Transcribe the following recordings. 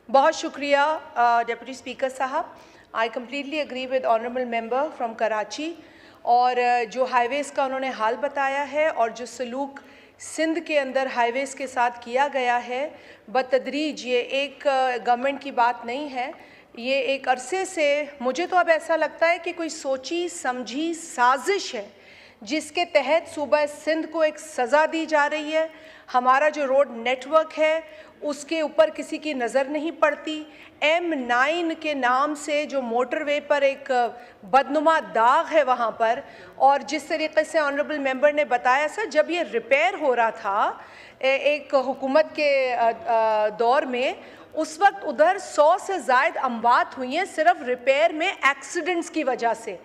बहुत शुक्रिया deputy speaker साहब। I completely agree with honourable member from Karachi. और जो हाईवेज़ का उन्होंने हाल बताया है और जो सलूक सिंध के अंदर हाईवेज़ के साथ किया गया है बतदरीज, ये एक गवर्नमेंट की बात नहीं है, ये एक अरसे से मुझे तो अब ऐसा लगता है कि कोई सोची समझी साजिश है जिसके तहत सूबा सिंध को एक सज़ा दी जा रही है। हमारा जो रोड नेटवर्क है उसके ऊपर किसी की नज़र नहीं पड़ती। M9 के नाम से जो मोटरवे पर एक बदनुमा दाग है वहाँ पर, और जिस तरीके से ऑनरेबल मेंबर ने बताया सर, जब ये रिपेयर हो रहा था एक हुकूमत के दौर में, उस वक्त उधर 100 से ज़ायद अमवात हुई हैं सिर्फ रिपेयर में एक्सीडेंट्स की वजह से।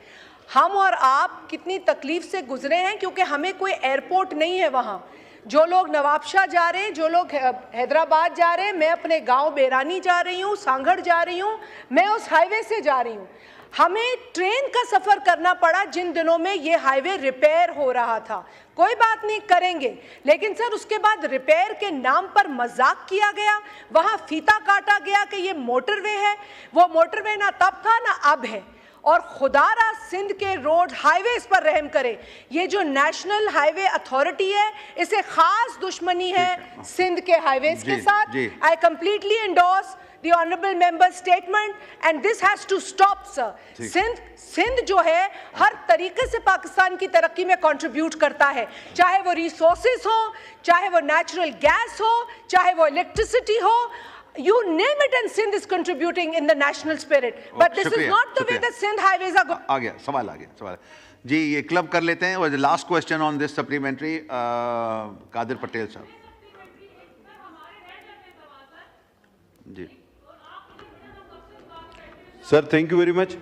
हम और आप कितनी तकलीफ़ से गुजरे हैं क्योंकि हमें कोई एयरपोर्ट नहीं है वहाँ। जो लोग नवाबशाह जा रहे हैं, जो लोग हैदराबाद जा रहे हैं, मैं अपने गांव बेरानी जा रही हूँ, सांगड़ जा रही हूँ, मैं उस हाईवे से जा रही हूँ। हमें ट्रेन का सफ़र करना पड़ा जिन दिनों में ये हाईवे रिपेयर हो रहा था। कोई बात नहीं, करेंगे, लेकिन सर उसके बाद रिपेयर के नाम पर मजाक किया गया, वहाँ फीता काटा गया कि ये मोटरवे है। वो मोटरवे ना तब था ना अब है। और खुदारा सिंध के रोड हाईवेज पर रहम करे। ये जो नेशनल हाईवे अथॉरिटी है, इसे खास दुश्मनी है सिंध के हाईवेज के साथ। I completely endorse the honorable member's statement and this has to stop, sir. Sindh जो है हर तरीके से पाकिस्तान की तरक्की में कंट्रीब्यूट करता है, चाहे वो रिसोर्सेज हो, चाहे वो नेचुरल गैस हो, चाहे वो इलेक्ट्रिसिटी हो, you name it, and Sindh is contributing in the national spirit. But this is not the way that Sindh highways are going. आ गया सवाल जी। ये क्लब कर लेते हैं। और last question on this supplementary, Qadir Patel साहब ji. Sir thank you very much.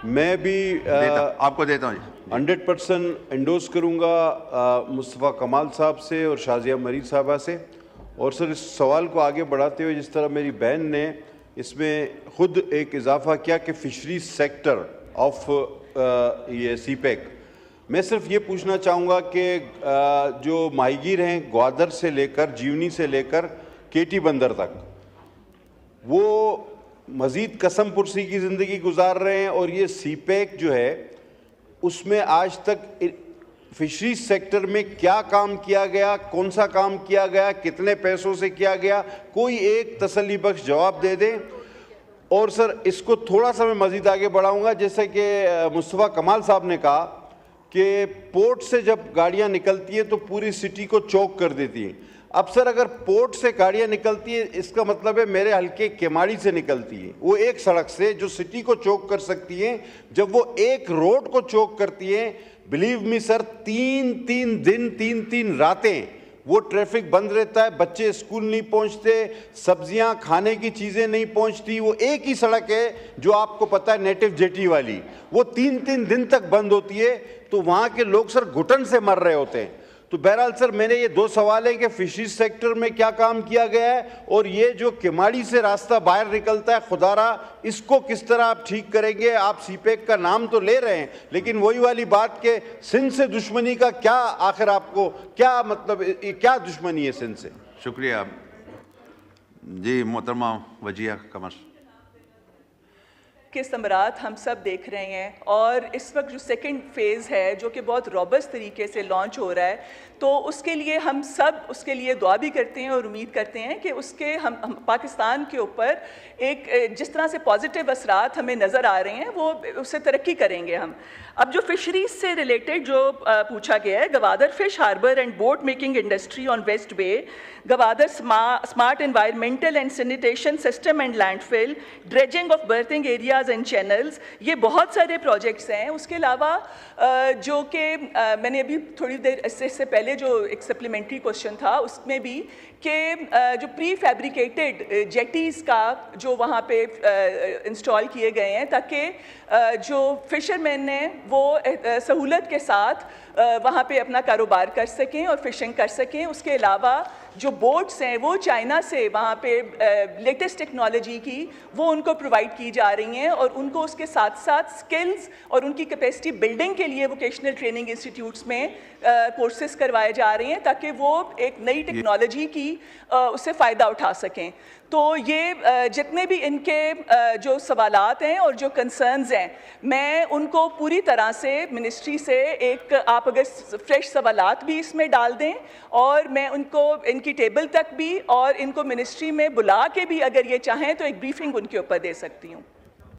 मैं भी आपको देता हूँ 100% एंडोर्स करूँगा मुस्तफ़ा कमाल साहब से और शाजिया मरीज साहबा से। और सर इस सवाल को आगे बढ़ाते हुए, जिस तरह मेरी बहन ने इसमें खुद एक इजाफा किया कि फ़िशरी सेक्टर ऑफ ये सीपेक, मैं सिर्फ ये पूछना चाहूँगा कि जो माहीगीर हैं ग्वादर से लेकर जीवनी से लेकर केटी बंदर तक, वो मज़ीद कसम पुरसी की ज़िंदगी गुजार रहे हैं। और ये सीपेक जो है उसमें आज तक फिशरीज सेक्टर में क्या काम किया गया, कौन सा काम किया गया, कितने पैसों से किया गया, कोई एक तसल्ली बख्श जवाब दे दें। और सर इसको थोड़ा सा मैं मज़ीद आगे बढ़ाऊंगा, जैसे कि मुस्तफ़ा कमाल साहब ने कहा कि पोर्ट से जब गाड़ियां निकलती हैं तो पूरी सिटी को चौक कर देती हैं। अब सर अगर पोर्ट से गाड़ियां निकलती हैं, इसका मतलब है मेरे हल्के केमाड़ी से निकलती हैं, वो एक सड़क से जो सिटी को चौक कर सकती हैं, जब वो एक रोड को चौक करती हैं, बिलीव मी सर, 3-3 दिन 3-3 रातें वो ट्रैफिक बंद रहता है, बच्चे स्कूल नहीं पहुंचते, सब्जियां खाने की चीज़ें नहीं पहुंचती। वो एक ही सड़क है जो आपको पता है नेटिव जेटी वाली, वो 3-3 दिन तक बंद होती है, तो वहाँ के लोग सर घुटन से मर रहे होते हैं। तो बहरहाल सर मेरे ये दो सवाल हैं कि फिशरीज सेक्टर में क्या काम किया गया है, और ये जो किमाड़ी से रास्ता बाहर निकलता है खुदारा, इसको किस तरह आप ठीक करेंगे। आप सीपेक का नाम तो ले रहे हैं, लेकिन वही वाली बात कि सिंध से दुश्मनी का क्या, आखिर आपको क्या मतलब, क्या दुश्मनी है सिंध से? शुक्रिया जी। मोहतरमा वजिया कमर के समरात हम सब देख रहे हैं, और इस वक्त जो सेकंड फेज़ है जो कि बहुत रॉबस्ट तरीके से लॉन्च हो रहा है, तो उसके लिए हम सब उसके लिए दुआ भी करते हैं और उम्मीद करते हैं कि उसके हम पाकिस्तान के ऊपर एक जिस तरह से पॉजिटिव असरात हमें नज़र आ रहे हैं वो उससे तरक्की करेंगे हम। अब जो फिशरीज से रिलेटेड जो पूछा गया है, Gwadar fish harbour and boat making industry on west bay, Gwadar smart environmental and sanitation system and landfill, dredging of berthing areas and channels, ये बहुत सारे प्रोजेक्ट्स हैं। उसके अलावा जो कि मैंने अभी थोड़ी देर इससे पहले जो एक सप्लीमेंट्री क्वेश्चन था उसमें भी कि जो प्री फैब्रिकेटेड जेटीज़ का जो वहाँ पे इंस्टॉल किए गए हैं, ताकि जो फिशरमैन ने वो सहूलत के साथ वहाँ पे अपना कारोबार कर सकें और फिशिंग कर सकें। उसके अलावा जो बोट्स हैं वो चाइना से वहाँ पे लेटेस्ट टेक्नोलॉजी की वो उनको प्रोवाइड की जा रही हैं, और उनको उसके साथ साथ स्किल्स और उनकी कैपेसिटी बिल्डिंग के लिए वोकेशनल ट्रेनिंग इंस्टीट्यूट्स में कोर्सेज करवाए जा रहे हैं, ताकि वो एक नई टेक्नोलॉजी की उससे फ़ायदा उठा सकें। तो ये जितने भी इनके जो सवालात हैं और जो कंसर्न्स हैं, मैं उनको पूरी तरह से मिनिस्ट्री से एक आप अगर फ्रेश सवालात भी इसमें डाल दें और मैं उनको इनकी टेबल तक भी और इनको मिनिस्ट्री में बुला के भी अगर ये चाहें तो एक ब्रीफिंग उनके ऊपर दे सकती हूँ।